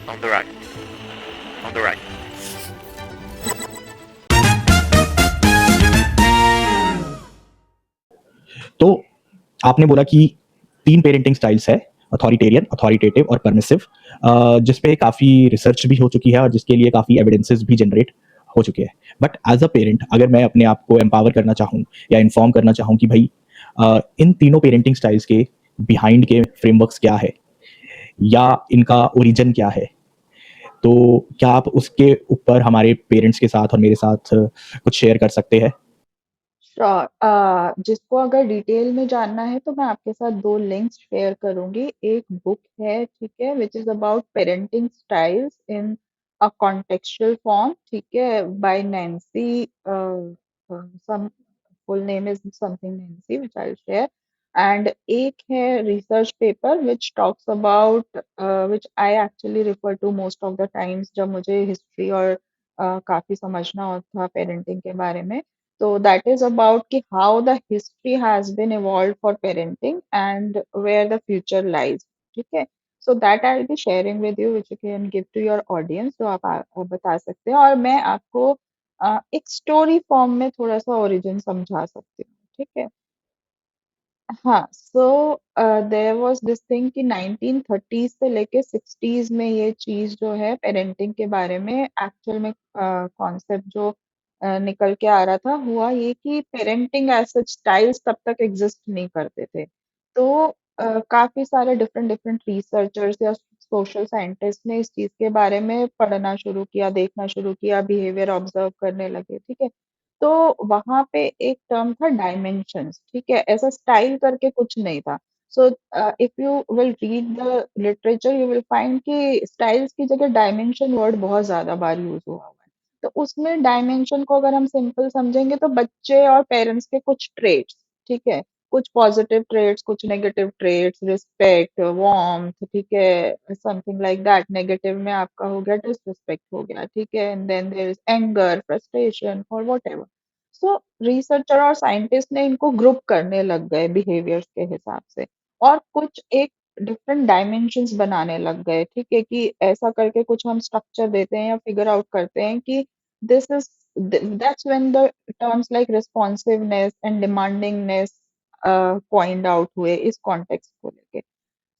On the right. On the right. तो आपने बोला कि 3 पेरेंटिंग स्टाइल्स है, अथॉरिटेरियन, अथॉरिटेटिव और परमिसिव, जिस पे काफ़ी रिसर्च भी हो चुकी है और जिसके लिए काफ़ी एविडेंसेस भी जनरेट हो चुके हैं। बट एज़ अ पेरेंट अगर मैं अपने आप को एम्पावर करना चाहूँ या इन्फॉर्म करना चाहूँ कि भई इन तीनों पेरेंटिंग स्टाइल्स के बिहाइंड के फ्रेमवर्क्स क्या है या इनका ओरिजिन क्या है? तो क्या आप उसके ऊपर हमारे पेरेंट्स के साथ और मेरे साथ कुछ शेयर कर सकते हैं? श्योर। जिसको अगर डिटेल में जानना है तो मैं आपके साथ 2 लिंक्स शेयर करूँगी। एक बुक है, ठीक है, which is about parenting styles in a contextual form, ठीक है, by Nancy some full name is something Nancy which I will share. And एक है research paper which talks about which I actually refer to most of the times जब मुझे history और काफ़ी समझना होता पेरेंटिंग के बारे में। So that is about कि how the history has been evolved for parenting and where the future lies. ठीक है? So that I'll be sharing with you, which you can give to your audience. तो आप बता सकते हैं और मैं आपको एक स्टोरी फॉर्म में थोड़ा सा ओरिजिन समझा सकती हूँ। ठीक है? हाँ, so there was this thing कि 1930s से लेके 60s में ये चीज़ जो है पेरेंटिंग के बारे में एक्चुअल में कॉन्सेप्ट जो निकल के आ रहा था, हुआ ये कि पेरेंटिंग एज़ सच स्टाइल्स तब तक एग्ज़िस्ट नहीं करते थे। तो काफ़ी सारे डिफरेंट डिफरेंट रिसर्चर्स या सोशल साइंटिस्ट ने इस चीज़ के बारे में पढ़ना शुरू किया, देखना शुरू किया, बिहेवियर ऑब्ज़र्व करने लगे, ठीक है? तो वहाँ पे एक टर्म था डायमेंशंस, ठीक है? ऐसा स्टाइल करके कुछ नहीं था। So if you will read the literature you will find कि स्टाइल्स की जगह डायमेंशन वर्ड बहुत ज़्यादा बार यूज़ हुआ हुआ है। तो उसमें डायमेंशन को अगर हम सिंपल समझेंगे तो बच्चे और पेरेंट्स के कुछ ट्रेट्स, ठीक है? कुछ पॉजिटिव ट्रेट्स, कुछ नेगेटिव ट्रेट्स, रिस्पेक्ट, वार्मथ, ठीक है? Something like that. नेगेटिव में आपका हो गया डिसरिस्पेक्ट हो गया, ठीक है? And then there is anger, frustration और व्हाटएवर। सो रिसर्चर और साइंटिस्ट ने इनको ग्रुप करने लग गए बिहेवियर्स के हिसाब से और कुछ एक डिफरेंट डायमेंशंस बनाने लग गए, ठीक है, कि ऐसा करके कुछ हम स्ट्रक्चर देते हैं या फिगर आउट करते हैं कि this is that's when the terms like responsiveness and demandingness point out हुए इस कॉन्टेक्स्ट को लेके।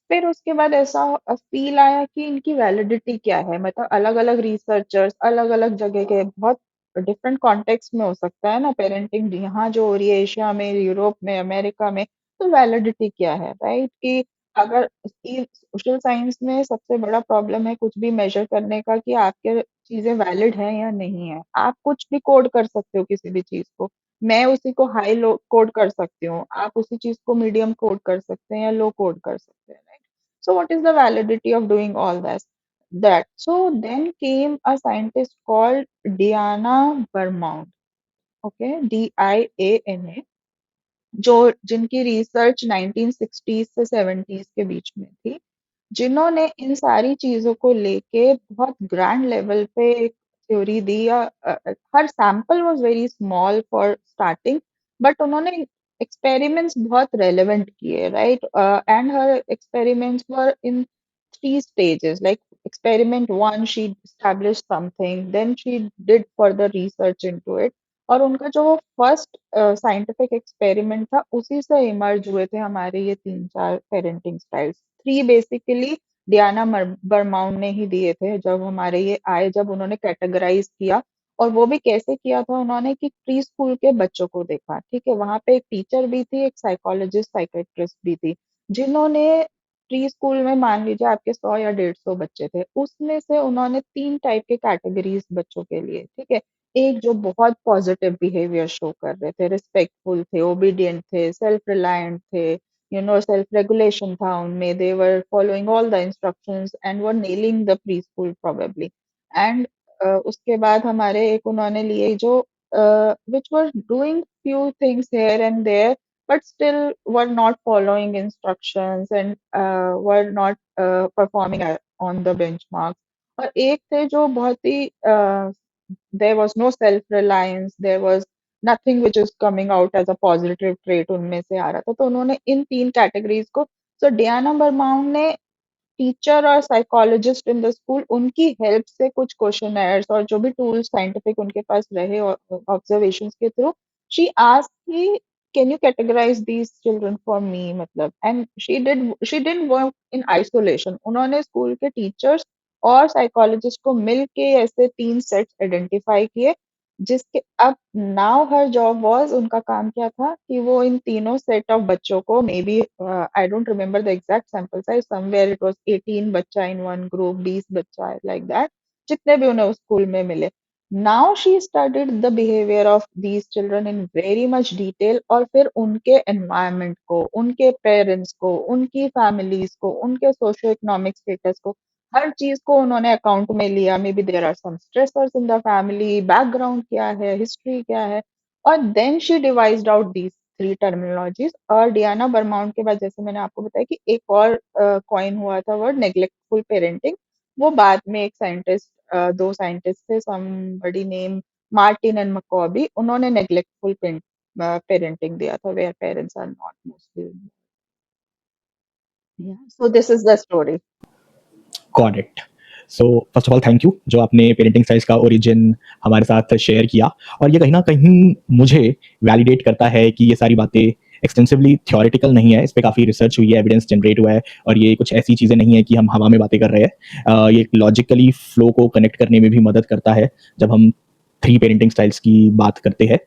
फिर उसके बाद ऐसा फील आया कि इनकी वैलिडिटी क्या है, मतलब अलग अलग रिसर्चर्स अलग अलग जगह के बहुत डिफरेंट कॉन्टेक्स्ट में हो सकता है ना पेरेंटिंग यहाँ जो हो रही है एशिया में, यूरोप में, अमेरिका में, तो वैलिडिटी क्या है, राइट? कि अगर सोशल साइंस में सबसे बड़ा प्रॉब्लम है कुछ भी मेजर करने का कि आपके चीजें वैलिड है या नहीं है। आप कुछ भी कोड कर सकते हो किसी भी चीज को, मैं उसी को हाई लो कोड कर सकती हूँ, आप उसी चीज को मीडियम कोड कर सकते हैं या लो कोड कर सकते हैं, right? So what is the validity of doing all this? That so then came a scientist called Diana Vermont, okay, Diana, जो जिनकी रिसर्च 1960s से 70s के बीच में थी, जिन्होंने इन सारी चीजों को लेके बहुत ग्रैंड लेवल पे एक थ्योरी दी या her sample was very small for starting, but उन्होंने एक्सपेरिमेंट्स बहुत रेलेवेंट किए, right? And her experiments were in 3 stages. Like experiment one, she established something, then she did further research into it. और उनका जो वो first scientific experiment था उसी से इमर्ज हुए थे हमारे ये 3-4 पेरेंटिंग स्टाइल्स। 3 बेसिकली डियाना बर्माउन ने ही दिए थे जब हमारे ये आए, जब उन्होंने कैटेगराइज किया। और वो भी कैसे किया था उन्होंने कि प्री स्कूल के बच्चों को देखा, ठीक है? वहां पे एक टीचर भी थी, एक साइकोलॉजिस्ट साइकेट्रिस्ट भी थी, जिन्होंने प्री स्कूल में मान लीजिए आपके 100 या 150 बच्चे थे, उसमें से उन्होंने 3 टाइप के कैटेगरीज बच्चों के लिए, ठीक है? एक जो बहुत पॉजिटिव बिहेवियर शो कर रहे थे, रिस्पेक्टफुल थे, ओबीडिएंट थे, सेल्फ रिलायंट थे, सेल्फ रेगुलेशन था उनमें, they were following all the instructions and were nailing the pre school probably. And उसके बाद हमारे एक उन्होंने लिए जो which were doing few things here and there but still were not following instructions and were not performing on the benchmarks। और एक थे जो बहुत ही there was no self reliance, there was nothing which is coming out as a positive trait उनमें से आ रहा था, तो उन्होंने इन 3 कैटेगरीज को, so डियाना बर्माउन ने टीचर और साइकोलॉजिस्ट इन द स्कूल उनकी हेल्प से कुछ क्वेश्चनर्स और जो भी टूल्स साइंटिफिक उनके पास रहे ऑब्जर्वेशंस के थ्रू शी आस्क्ड कि can you categorize these children for me मतलब and she didn't work in isolation उन्होंने स्कूल के टीचर्स और साइकोलॉजिस्ट को मिल के ऐसे 3 सेट्स आइडेंटिफाई किए जिसके अब नाउ हर जॉब वाज उनका काम क्या था कि वो इन तीनों सेट ऑफ बच्चों को maybe I don't remember the exact sample size somewhere it was 18 बच्चा इन वन ग्रुप 20 बच्चा लाइक दैट जितने भी उन्हें उस स्कूल में मिले now she studied the behavior of these children in very much detail और फिर उनके environment को उनके parents को उनकी families को उनके socio economic status को हर चीज को उन्होंने अकाउंट में लिया maybe there are some stressors in the family background क्या है हिस्ट्री क्या है और then she devised out these 3 terminologies और डियाना बर्माउंट के बाद जैसे मैंने आपको बताया कि एक और कॉइन हुआ था वर्ड नेग्लेक्टफुल पेरेंटिंग वो बाद में एक साइंटिस्ट 2 साइंटिस्ट थे somebody name Martin and Maccoby उन्होंने नेग्लेक्टफुल पेरेंटिंग दिया था where parents are not mostly so this is the story got it. So first of all thank you जो आपने पेरेंटिंग स्टाइल्स का ओरिजिन हमारे साथ शेयर किया और ये कहीं ना कहीं मुझे वैलिडेट करता है कि ये सारी बातें एक्सटेंसिवली थ्योरेटिकल नहीं है, इस पे काफ़ी रिसर्च हुई है, एविडेंस जनरेट हुआ है और ये कुछ ऐसी चीज़ें नहीं है कि हम हवा में बातें कर रहे हैं। ये लॉजिकली फ्लो को कनेक्ट करने में भी मदद करता है जब हम 3 पेरेंटिंग स्टाइल्स की बात करते हैं।